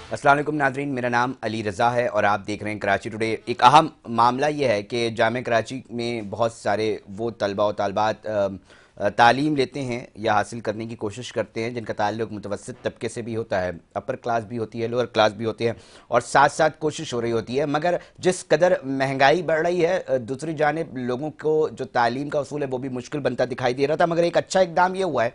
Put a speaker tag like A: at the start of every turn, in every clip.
A: अस्सलाम वालेकुम नाज़रीन, मेरा नाम अली रज़ा है और आप देख रहे हैं कराची टुडे। एक अहम मामला ये है कि जामिया कराची में बहुत सारे वो तलबा और तालबात तालीम लेते हैं या हासिल करने की कोशिश करते हैं जिनका ताल्लुक मुतवस्सित तबके से भी होता है, अपर क्लास भी होती है, लोअर क्लास भी होते हैं, और साथ साथ कोशिश हो रही होती है। मगर जिस कदर महंगाई बढ़ रही है, दूसरी जानिब लोगों को जो तालीम का उसूल है वो भी मुश्किल बनता दिखाई दे रहा था। मगर एक अच्छा इकदाम ये हुआ है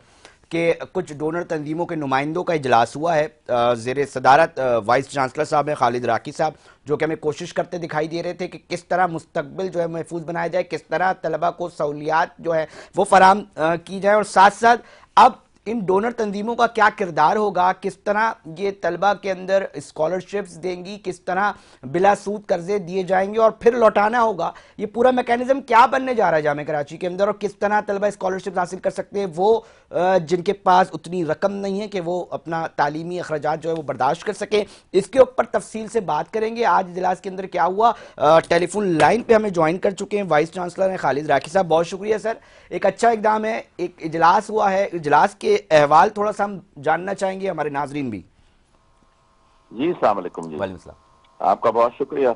A: कि कुछ डोनर तंजीमों के नुमाइंदों का इजलास हुआ है ज़ेर सदारत वाइस चांसलर साहब हैं खालिद राकी साहब, जो कि हमें कोशिश करते दिखाई दे रहे थे कि किस तरह मुस्तकबिल जो है महफूज बनाया जाए, किस तरह तलबा को सहूलियात जो है वो फराम की जाए, और साथ साथ अब इन डोनर तंजीमों का क्या किरदार होगा, किस तरह ये तलबा के अंदर स्कॉलरशिप्स देंगी, किस तरह बिला सूद कर्जे दिए जाएंगे और फिर लौटाना होगा, ये पूरा मैकेनिज्म क्या बनने जा रहा है जामिया कराची के अंदर, और किस तरह तलबा स्कॉलरशिप हासिल कर सकते हैं वो जिनके पास उतनी रकम नहीं है कि वो अपना तालीमी अखराजात जो है वो बर्दाश्त कर सकें। इसके ऊपर तफसील से बात करेंगे। आज इजलास के अंदर क्या हुआ, टेलीफोन लाइन पे हमें ज्वाइन कर चुके हैं वाइस चांसलर हैं खालिद राकी साहब। बहुत शुक्रिया सर, एक अच्छा इकदाम है, एक इजलास हुआ है, इजलास के अहवाल थोड़ा सा हम जानना चाहेंगे, हमारे नाजरीन भी।
B: जी अस्सलाम वालेकुम जी।
A: वालेकुम सलाम।
B: आपका बहुत शुक्रिया।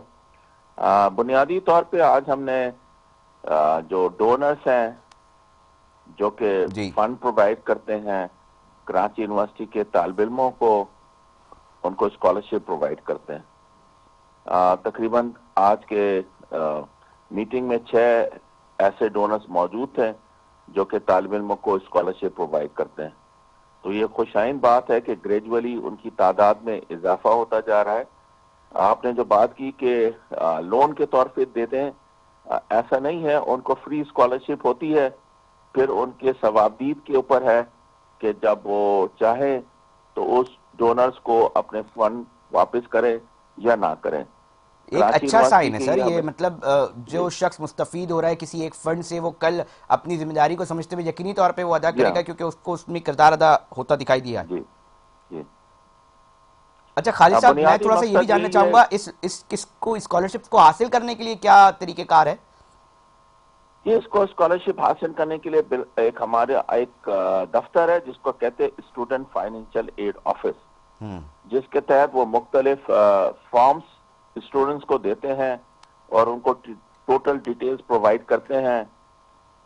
B: बुनियादी तौर पे आज हमने जो डोनर्स हैं जो कि
A: जी
B: फंड प्रोवाइड करते हैं कराची यूनिवर्सिटी के तालिब इल्मों को, उनको स्कॉलरशिप प्रोवाइड करते हैं। तकरीबन आज के मीटिंग में 6 ऐसे डोनर्स मौजूद थे जो कि तालिब इल्मों को स्कॉलरशिप प्रोवाइड करते हैं। तो ये खुशाइन बात है कि ग्रेजुअली उनकी तादाद में इजाफा होता जा रहा है। आपने जो बात की कि लोन के तौर पे देते हैं, ऐसा नहीं है, उनको फ्री स्कॉलरशिप होती है। फिर उनके सवाबदीद के ऊपर है कि जब वो चाहे तो उस डोनर्स को अपने फंड वापस करें या ना करें।
A: एक
B: कराची
A: अच्छा
B: यूनिवर्सिटी
A: साइन है
B: के
A: सर
B: ये
A: ये,
B: हमें
A: मतलब जो
B: जी
A: शख्स मुस्तफीद हो रहा है किसी एक फंड से, वो कल अपनी जिम्मेदारी को समझते हुए यकीनी तौर पे वो अदा
B: जी
A: करेगा,
B: हाँ
A: क्योंकि उसको उसमें किरदार अदा होता दिखाई दिया है।
B: जी जी।
A: अच्छा खालिद साहब, मैं
B: बुनियादी
A: थोड़ा सा ये भी
B: मकसद
A: जानना
B: यही है।
A: चाहूंगा, इस किसको स्कॉलरशिप को हासिल करने के लिए क्या तरीकेकार है?
B: ये इसको स्कॉलरशिप हासिल करने के लिए एक हमारे एक दफ्तर है जिसको कहते हैं स्टूडेंट फाइनेंशियल एड ऑफिस,
A: हम्म।
B: जिसके तहत वो मुख्तलिफ फॉर्म्स स्टूडेंट्स को देते हैं और उनको टोटल डिटेल्स प्रोवाइड करते हैं।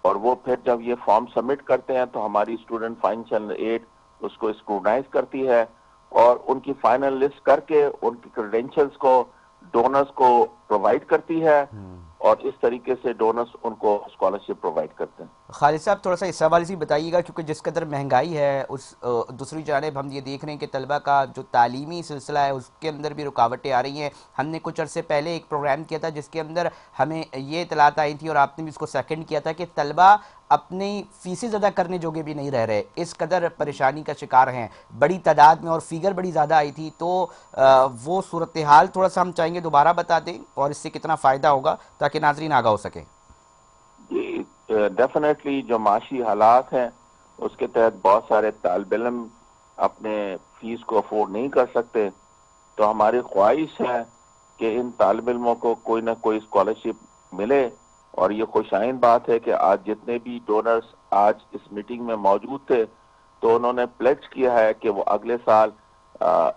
B: और वो फिर जब ये फॉर्म सबमिट करते हैं तो हमारी स्टूडेंट फाइनेंशियल एड उसको स्क्रूटनाइज करती है और उनकी फाइनल लिस्ट करके उनकी क्रेडेंशियल्स को डोनर्स को प्रोवाइड करती है, और इस तरीके से डोनर्स उनको स्कॉलरशिप प्रोवाइड करते हैं।
A: खालिद साहब थोड़ा सा इस हवाले से बताइएगा, क्योंकि जिस कदर महंगाई है उस दूसरी जानिब हम ये देख रहे हैं कि तलबा का जो तालीमी सिलसिला है उसके अंदर भी रुकावटें आ रही हैं। हमने कुछ अरसे पहले एक प्रोग्राम किया था जिसके अंदर हमें ये इतलात आई थी और आपने भी इसको सेकंड किया था कि तलबा अपनी फीसें अदा करने जोगे भी नहीं रह रहे, इस कदर परेशानी का शिकार हैं बड़ी तादाद में, और फिगर बड़ी ज़्यादा आई थी। तो वो सूरत हाल थोड़ा सा हम चाहेंगे दोबारा बता दें और इससे कितना फ़ायदा होगा ताकि नाजरीन आगा हो सकें।
B: जी डेफिनेटली जो माशी हालात हैं उसके तहत बहुत सारे तालिब इल्म अपने फीस को अफोर्ड नहीं कर सकते। तो हमारी ख्वाहिश है कि इन तालिब इल्मों को कोई ना कोई स्कॉलरशिप मिले। और ये खुशाइन बात है कि आज जितने भी डोनर्स आज इस मीटिंग में मौजूद थे तो उन्होंने प्लेज किया है कि वो अगले साल आ,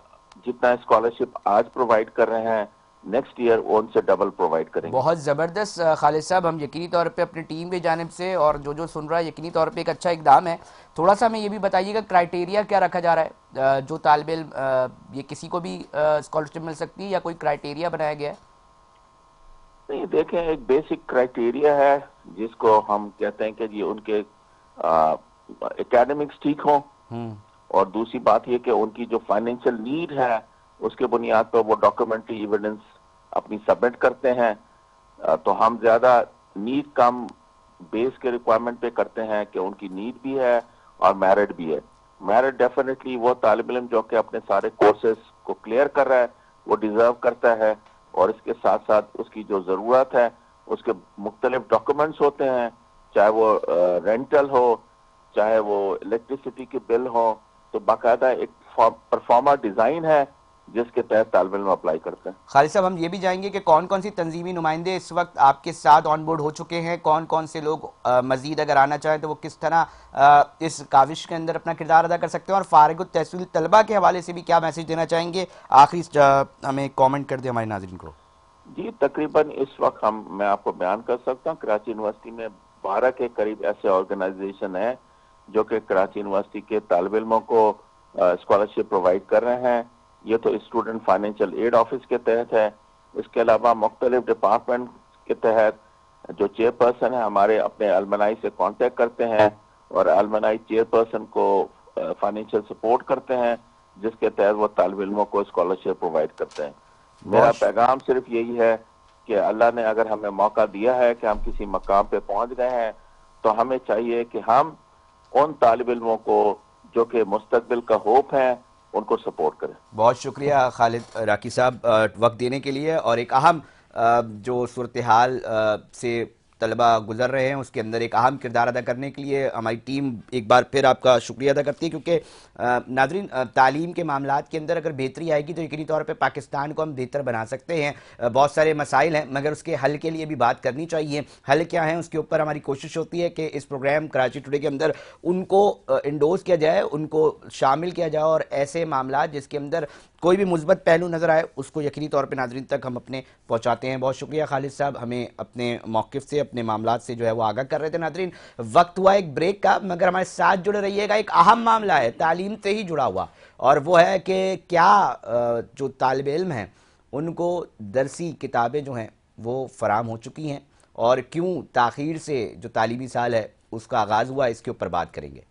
B: जितना स्कॉलरशिप आज प्रोवाइड कर रहे हैं नेक्स्ट ईयर वो उनसे डबल प्रोवाइड करेंगे।
A: बहुत ज़बरदस्त खालिद साहब, हम यकीनी तौर पे अपनी टीम की जानिब से और जो सुन रहा है यकीनी तौर पे एक अच्छा इकदाम है। थोड़ा सा हमें ये भी बताइएगा क्राइटेरिया क्या रखा जा रहा है, जो तालिब इल्म ये किसी को भी स्कॉलरशिप मिल सकती है या कोई क्राइटेरिया बनाया गया है?
B: नहीं, देखें, एक बेसिक क्राइटेरिया है जिसको हम कहते हैं कि ये उनके एकेडमिक्स ठीक हों,
A: हम्म।
B: और दूसरी बात ये कि उनकी जो फाइनेंशियल नीड है उसके बुनियाद पर वो डॉक्यूमेंट्री एविडेंस अपनी सबमिट करते हैं। तो हम ज्यादा नीड कम बेस के रिक्वायरमेंट पे करते हैं कि उनकी नीड भी है और मेरिट भी है। मेरिट डेफिनेटली वो तालिब इल्म जो कि अपने सारे कोर्सेज को क्लियर कर रहा है वो डिजर्व करता है, और इसके साथ साथ उसकी जो जरूरत है उसके मुख्तलिफ डॉक्यूमेंट्स होते हैं, चाहे वो रेंटल हो, चाहे वो इलेक्ट्रिसिटी के बिल हो। तो बाकायदा एक परफॉर्मा डिजाइन है جس کے تحت طالب علم اپلائی کرتے ہیں۔
A: خالد صاحب ہم یہ بھی جائیں گے کہ کون کون سی تنظیمی نمائندے اس وقت آپ کے ساتھ آن بورڈ ہو چکے ہیں، کون کون سے لوگ مزید اگر آنا چاہیں تو وہ کس طرح اس کاوش کے اندر اپنا کردار ادا کر سکتے ہیں، اور فارغ التحصیل طلبہ کے حوالے سے بھی کیا میسج دینا چاہیں گے؟ آخری ہمیں کامنٹ کر دیں ہمارے ناظرین کو۔
B: جی تقریباً اس وقت میں آپ کو بیان کر سکتا ہوں، کراچی یونیورسٹی میں 12 کے قریب ایسے آرگنائزیشن ہیں جو کہ کراچی یونیورسٹی کے طالب علموں کو اسکالرشپ پرووائڈ کر رہے ہیں۔ یہ تو اسٹوڈنٹ فائنینشیل ایڈ آفس کے تحت ہے، اس کے علاوہ مختلف ڈپارٹمنٹ کے تحت جو چیئر پرسن ہیں ہمارے اپنے المنائی سے کانٹیکٹ کرتے ہیں اور المنائی چیئر پرسن کو فائنینشیل سپورٹ کرتے ہیں، جس کے تحت وہ طالب علموں کو اسکالرشپ پرووائڈ کرتے ہیں۔ میرا
A: بہت
B: پیغام صرف یہی ہے کہ اللہ نے اگر ہمیں موقع دیا ہے کہ ہم کسی مقام پہ پہنچ گئے ہیں تو ہمیں چاہیے کہ ہم ان طالب علموں کو جو کہ مستقبل کا ہوپ ہیں ان کو سپورٹ کریں۔
A: بہت شکریہ خالد راکی صاحب وقت دینے کے لیے، اور ایک اہم جو صورتحال سے طلبہ گزر رہے ہیں اس کے اندر ایک اہم کردار ادا کرنے کے لیے ہماری ٹیم ایک بار پھر آپ کا شکریہ ادا کرتی ہے، کیونکہ ناظرین تعلیم کے معاملات کے اندر اگر بہتری آئے گی تو یقینی طور پہ پاکستان کو ہم بہتر بنا سکتے ہیں۔ بہت سارے مسائل ہیں مگر اس کے حل کے لیے بھی بات کرنی چاہیے۔ حل کیا ہیں اس کے اوپر ہماری کوشش ہوتی ہے کہ اس پروگرام کراچی ٹوڈے کے اندر ان کو انڈورس کیا جائے، ان کو شامل کیا جائے، اور ایسے معاملات جس کے اندر کوئی بھی مثبت پہلو نظر آئے اس کو یقینی طور پہ ناظرین تک ہم اپنے پہنچاتے ہیں۔ بہت شکریہ خالد صاحب، ہمیں اپنے موقف سے اپنے معاملات سے جو ہے وہ آگاہ کر رہے تھے۔ ناظرین وقت ہوا ایک بریک کا، مگر ہمارے ساتھ جڑے رہیے گا، ایک اہم معاملہ ہے تعلیم سے ہی جڑا ہوا، اور وہ ہے کہ کیا جو طالب علم ہیں ان کو درسی کتابیں جو ہیں وہ فراہم ہو چکی ہیں، اور کیوں تاخیر سے جو تعلیمی سال ہے اس کا آغاز ہوا، اس کے اوپر بات کریں گے۔